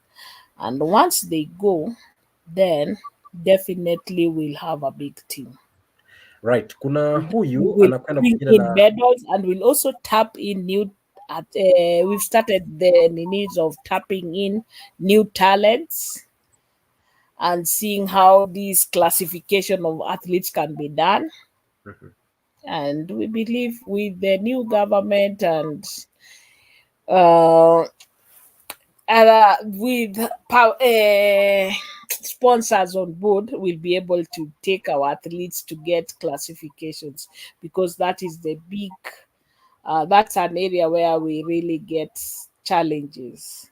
and once they go, then definitely we'll have a big team. Right. Kuna huyu anakwenda in medals, and we'll also tap in new we've started the needs of tapping in new talents and seeing how this classification of athletes can be done. And we believe with the new government and with sponsors on board, we'll be able to take our athletes to get classifications, because that is the big that's an area where we really get challenges.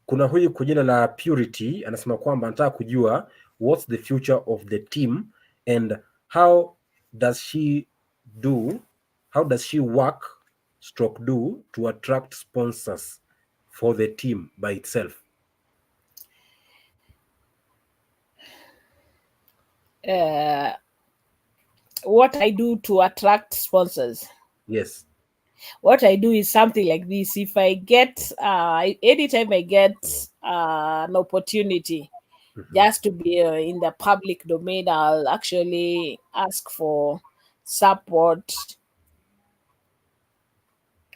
Kuna huyu kwa jina la Purity anasema kwamba anataka kujua what's the future of the team and how does she work to attract sponsors for the team by itself. What I do to attract sponsors? Yes. What I do is something like this. If I get anytime I get an opportunity just to be in the public domain, I'll actually ask for support.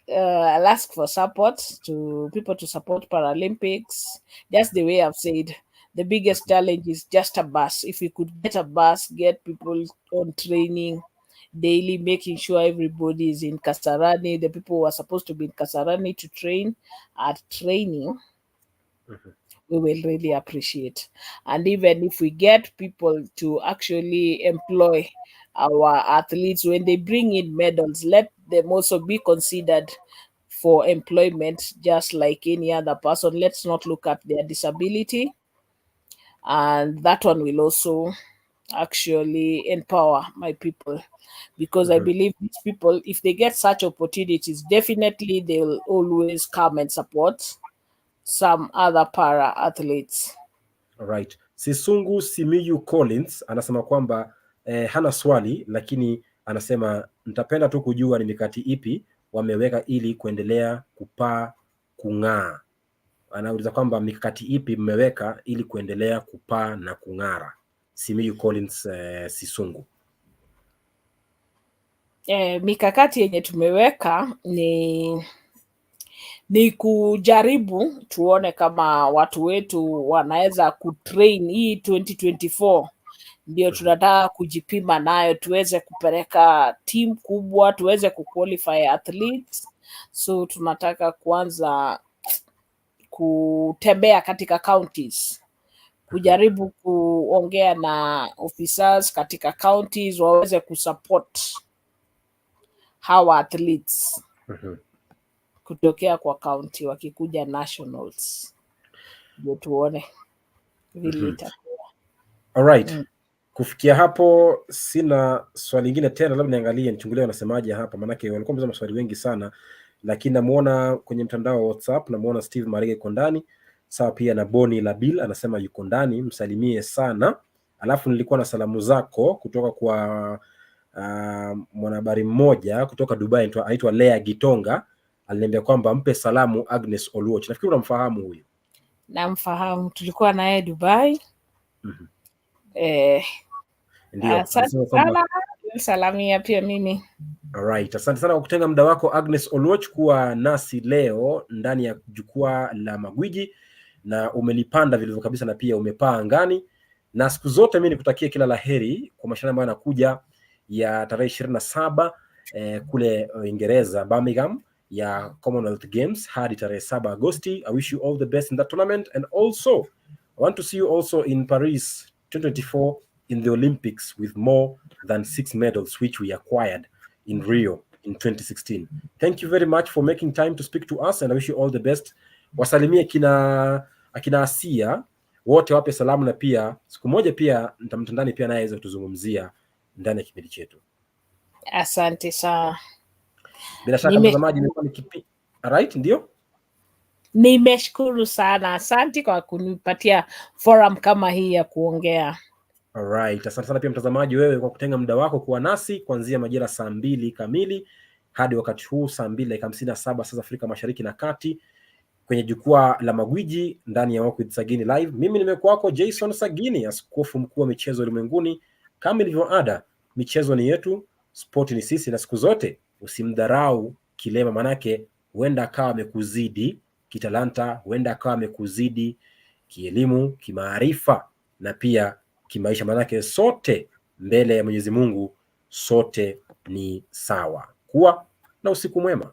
I'll ask for support to people to support Paralympics. Just the way I've said, the biggest challenge is just a bus. If we could get a bus, get people on training daily, making sure everybody is in Kasarani, the people who are supposed to be in Kasarani to train are training, we will really appreciate. And even if we get people to actually employ our athletes, when they bring in medals, let them also be considered for employment just like any other person. Let's not look at their disability. And that one will also actually empower my people, because I believe these people, if they get such opportunities, definitely they'll always come and support some other para athletes. Alright. Sisungu Simiyu Collins anasema kwamba hana swali, lakini anasema nitapenda tu kujua ni mikakati ipi wameweka ili kuendelea kupaa kung'aa. Anauliza kwamba mikakati ipi mmeweka ili kuendelea kupaa na kung'ara. Simiyu Collins Sisungu. Mikakati yenye tumeweka ni kujaribu tuone kama watu wetu wanaweza kutrain hii 2024. Ndio tunataka kujipima nayo, tuweze kupeleka team kubwa, tuweze kuqualify athletes. So tunataka kuanza kutembea katika counties, kujaribu kuongea na officers katika counties waweze kusupport hawa athletes kutokea kwa county wakikuja nationals, ndio tuone vile itakuwa. Alright. Kufikia hapo sina swali lingine tena, labda niangalie nichungulie wanasemaje hapa, manake walikuwa wameuliza maswali wengi sana, lakini namuona kwenye mtandao wa WhatsApp, namuona Steve Marige yuko ndani, sawa pia na Boni Labil anasema yuko ndani, msalimie sana. Alafu nilikuwa na salamu zako kutoka kwa mwanahabari mmoja kutoka Dubai anaitwa Lea Gitonga, aliniambia kwamba mpe salamu Agnes Oluoch. Nafikiri unamfahamu huyu. Namfahamu, tulikuwa naye Dubai. Ndio. Asante sana, salamia pia mimi. Alright, asante sana kwa kutenga muda wako Agnes Oluoch kuwa nasi leo ndani ya jukwaa la magwiji, na umelipanda vilivyo kabisa na pia umepaa angani. Na siku zote mimi nikutakie kila laheri kwa mashindano ambayo yanakuja ya tarehe 27 kule Uingereza, Birmingham, ya Commonwealth Games hadi tarehe 7 Agosti. I wish you all the best in that tournament, and also I want to see you also in Paris 2024 in the Olympics with more than 6 medals which we acquired in Rio in 2016. Thank you very much for making time to speak to us, and I wish you all the best. Wasalimie akina Asia wote, wape salamu, na pia siku moja pia mtamtandani pia naye aweze kutuzungumzia ndani ya kipindi chetu. Asante sana. Bila shaka mtazamaji, nimekuwa nikipi. Alright, ndio. Nimeshukuru sana. Asante kwa kunipatia forum kama hii ya kuongea. Alright, asante sana pia mtazamaji wewe kwa kutenga muda wako kuwa nasi kuanzia majira saa 2 kamili hadi wakati huu saa 2:57 saa za Afrika Mashariki na Kati kwenye jukwaa la magwiji ndani ya Walk with Sagini Live. Mimi nimekuwa wako Jason Sagini, askofu mkuu wa michezo ulimwenguni. Kama ilivyo ada, michezo ni yetu, sport ni sisi, na siku zote usimdharau kilema, manake huenda akawa amekuzidi kitalanta, huenda akawa amekuzidi kielimu, kimaarifa na pia kimaisha, manake sote mbele ya Mwenyezi Mungu sote ni sawa. Kuwa na usiku mwema.